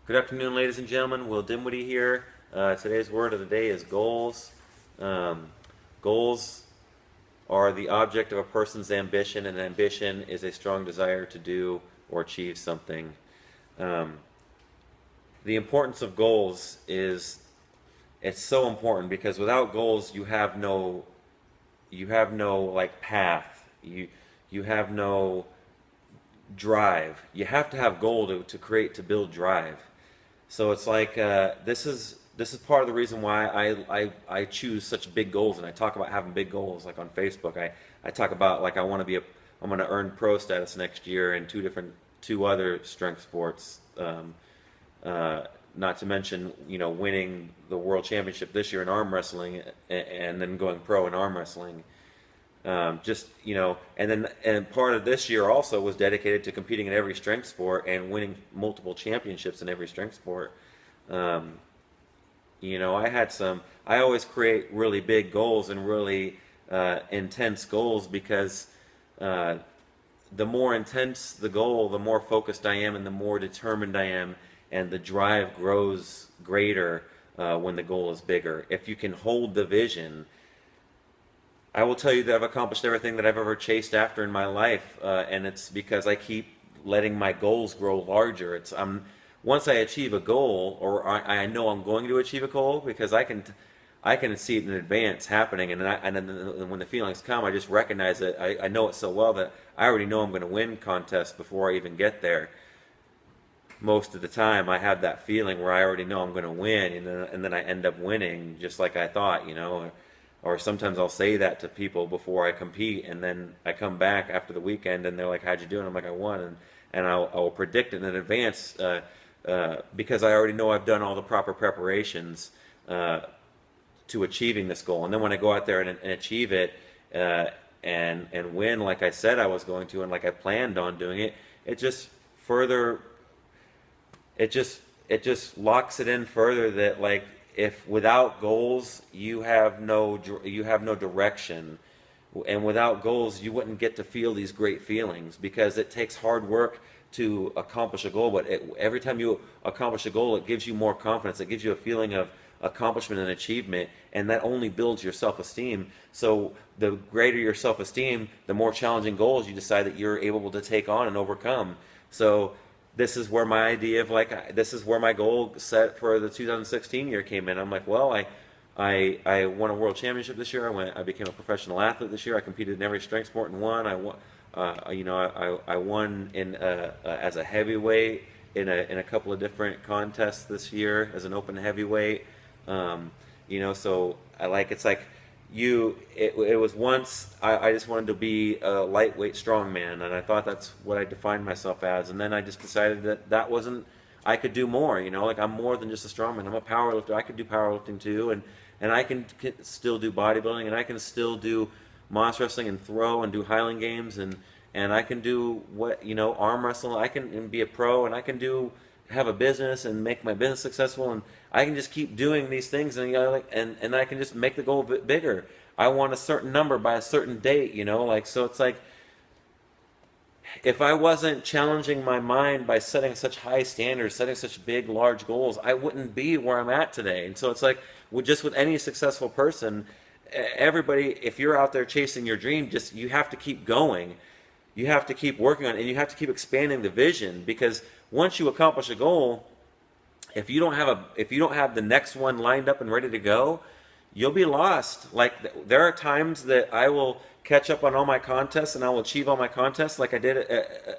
Good afternoon, ladies and gentlemen. Will Dinwiddie here. Today's word of the day is goals. Um, Goals are the object of a person's ambition, and ambition is a strong desire to do or achieve something. Um, the importance of goals is it's so important because without goals you have no like path. You have no drive. You have to have goal to build drive. So it's like this is part of the reason why I choose such big goals, and I talk about having big goals. Like on Facebook, I talk about like I'm going to earn pro status next year in two other strength sports. Not to mention winning the world championship this year in arm wrestling, and then going pro in arm wrestling. And part of this year also was dedicated to competing in every strength sport and winning multiple championships in every strength sport. Um, I always create really big goals and really intense goals because uh, the more intense the goal, the more focused I am and the more determined I am, and the drive grows greater when the goal is bigger. If you can hold the vision, I will tell you that I've accomplished everything that I've ever chased after in my life, and it's because I keep letting my goals grow larger. Once I achieve a goal, or I know I'm going to achieve a goal, because I can see it in advance happening, and then when the feelings come, I just recognize it. I know it so well that I already know I'm going to win contests before I even get there. Most of the time, I have that feeling where I already know I'm going to win, and then I end up winning just like I thought. Or sometimes I'll say that to people before I compete, and then I come back after the weekend, and they're like, "How'd you do?" And I'm like, "I won," and I'll predict it in advance because I already know I've done all the proper preparations to achieving this goal. And then when I go out there and achieve it and win, like I said I was going to, and like I planned on doing it, it just further it just locks it in further that, like, if without goals you have no direction, and without goals you wouldn't get to feel these great feelings, because it takes hard work to accomplish a goal. But every time you accomplish a goal, it gives you more confidence, it gives you a feeling of accomplishment and achievement, and that only builds your self-esteem. So the greater your self-esteem, the more challenging goals you decide that you're able to take on and overcome. So this is where my goal set for the 2016 year came in. I'm like, well, I won a world championship this year. I became a professional athlete this year. I competed in every strength sport and won. I won in as a heavyweight in a couple of different contests this year as an open heavyweight. So it's like it was once I just wanted to be a lightweight strongman, and I thought that's what I defined myself as. And then I just decided that wasn't. I could do more. Like, I'm more than just a strongman. I'm a powerlifter. I could do powerlifting too, and I can still do bodybuilding, and I can still do monster wrestling and throw and do Highland games, and I can do arm wrestle. I can and be a pro, and I can have a business and make my business successful, and I can just keep doing these things, and and I can just make the goal a bit bigger. I want a certain number by a certain date, so it's like, if I wasn't challenging my mind by setting such high standards, setting such big, large goals, I wouldn't be where I'm at today. And so it's like, just with any successful person, everybody, if you're out there chasing your dream, you have to keep going. You have to keep working on it, and you have to keep expanding the vision, because once you accomplish a goal, if you don't have the next one lined up and ready to go, you'll be lost. Like, there are times that I will catch up on all my contests and I will achieve all my contests like I did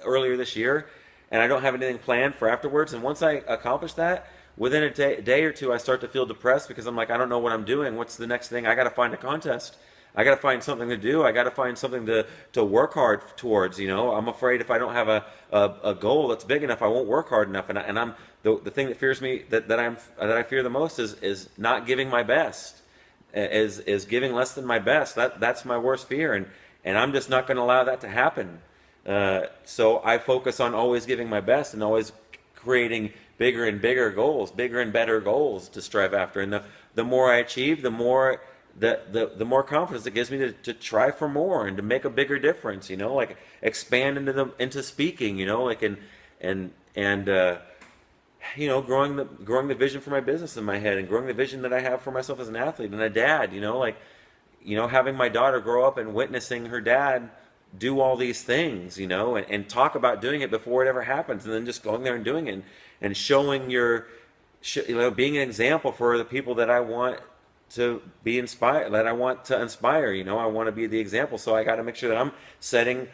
earlier this year, and I don't have anything planned for afterwards. And once I accomplish that, within a day or two, I start to feel depressed, because I'm like, I don't know what I'm doing. What's the next thing? I got to find a contest. I got to find something to do. I got to find something to work hard towards. I'm afraid if I don't have a goal that's big enough, I won't work hard enough. And I'm the thing that fears me, that I fear the most, is not giving my best, is giving less than my best. That's my worst fear, and I'm just not going to allow that to happen. So I focus on always giving my best and always creating bigger and bigger goals, bigger and better goals to strive after. And the more I achieve, the more more confidence it gives me to try for more and to make a bigger difference. Like, expand into speaking. Like, and growing the vision for my business in my head, and growing the vision that I have for myself as an athlete and a dad. Having my daughter grow up and witnessing her dad do all these things, and talk about doing it before it ever happens, and then just going there and doing it, and showing being an example for the people that I want to be inspired, that I want to inspire. I want to be the example. So I got to make sure that I'm setting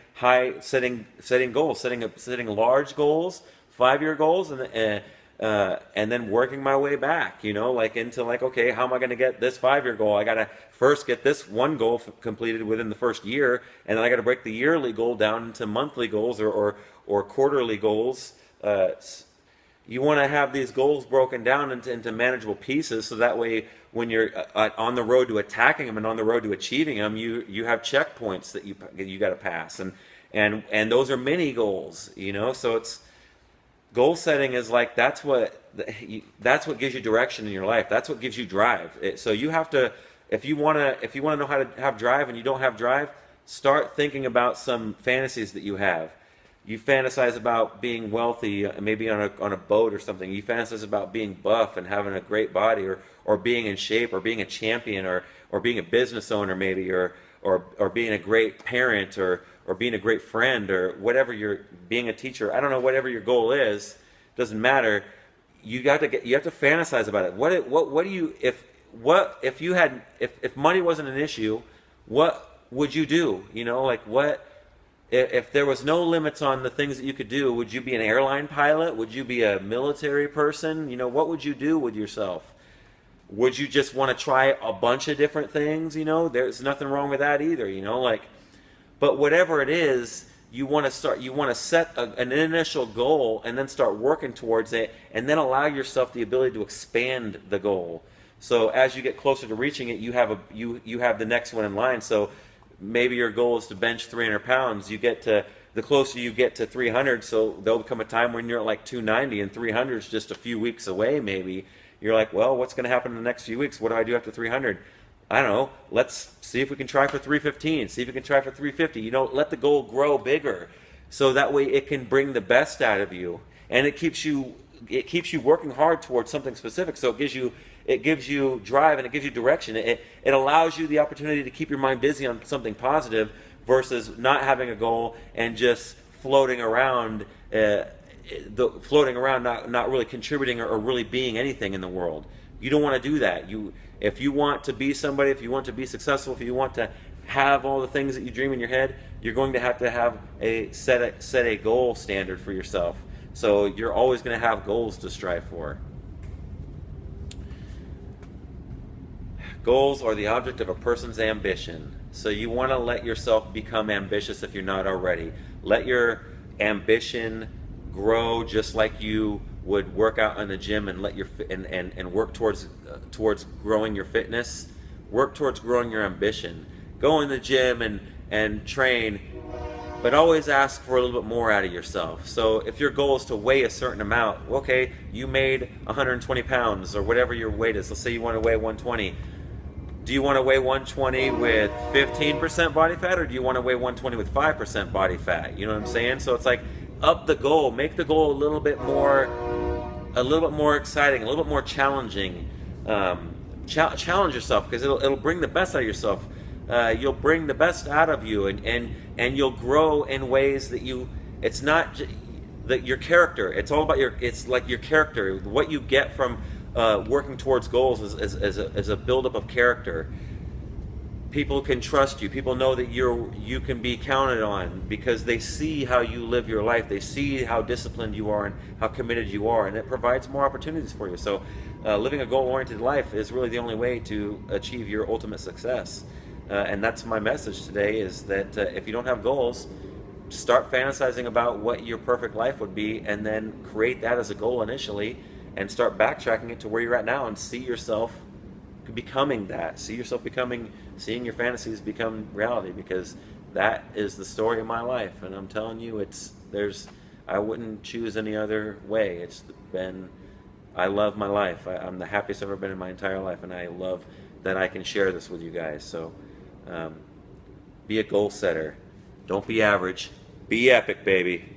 goals, setting large goals, 5-year goals, and then working my way back, into okay, how am I going to get this 5-year goal? I got to first get this one goal completed within the first year, and then I got to break the yearly goal down into monthly goals or quarterly goals. You want to have these goals broken down into manageable pieces, so that way when you're on the road to attacking them and on the road to achieving them, you have checkpoints that you got to pass, and those are mini goals, So it's goal setting is that's what gives you direction in your life. That's what gives you drive. So you have to, if you want to know how to have drive and you don't have drive, start thinking about some fantasies that you have. You fantasize about being wealthy, maybe on a boat or something. You fantasize about being buff and having a great body, or being in shape, or being a champion, or being a business owner maybe, or being a great parent, or being a great friend, or whatever being a teacher. I don't know, whatever your goal is, doesn't matter. You have to fantasize about it. What do you, if money wasn't an issue, what would you do? If there was no limits on the things that you could do, would you be an airline pilot? Would you be a military person? What would you do with yourself? Would you just want to try a bunch of different things? There's nothing wrong with that either, but whatever it is, you want to set an initial goal and then start working towards it, and then allow yourself the ability to expand the goal. So as you get closer to reaching it, you have the next one in line. So maybe your goal is to bench 300 pounds. The closer you get to 300, so there'll become a time when you're at 290, and 300 is just a few weeks away maybe. You're like, well, what's going to happen in the next few weeks? What do I do after 300? I don't know. Let's see if we can try for 315. See if we can try for 350. Let the goal grow bigger, so that way it can bring the best out of you, and it keeps you working hard towards something specific. So it gives you drive, and it gives you direction. It allows you the opportunity to keep your mind busy on something positive versus not having a goal and just floating around, not really contributing or really being anything in the world. You don't want to do that. If you want to be somebody, if you want to be successful, if you want to have all the things that you dream in your head, you're going to have set a goal standard for yourself. So you're always going to have goals to strive for. Goals are the object of a person's ambition. So you want to let yourself become ambitious if you're not already. Let your ambition grow just like you would work out in the gym, and and work towards growing your fitness. Work towards growing your ambition. Go in the gym and train, but always ask for a little bit more out of yourself. So if your goal is to weigh a certain amount, okay, you made 120 pounds or whatever your weight is. Let's say you want to weigh 120. Do you want to weigh 120 with 15% body fat, or do you want to weigh 120 with 5% body fat? You know what I'm saying? So it's up the goal, make the goal a little bit more exciting, a little bit more challenging. Challenge yourself, because it'll bring the best out of yourself. You'll bring the best out of you, and you'll grow in ways that it's not that your character. It's all about your character. What you get from working towards goals is a buildup of character. People can trust you. People know that you can be counted on, because they see how you live your life. They see how disciplined you are and how committed you are, and it provides more opportunities for you. So living a goal-oriented life is really the only way to achieve your ultimate success. And that's my message today, is that if you don't have goals, start fantasizing about what your perfect life would be, and then create that as a goal initially, and start backtracking it to where you're at now, and see yourself becoming that. Seeing your fantasies become reality, because that is the story of my life. And I'm telling you, I wouldn't choose any other way. I love my life. I'm the happiest I've ever been in my entire life, and I love that I can share this with you guys. So be a goal setter. Don't be average. Be epic, baby.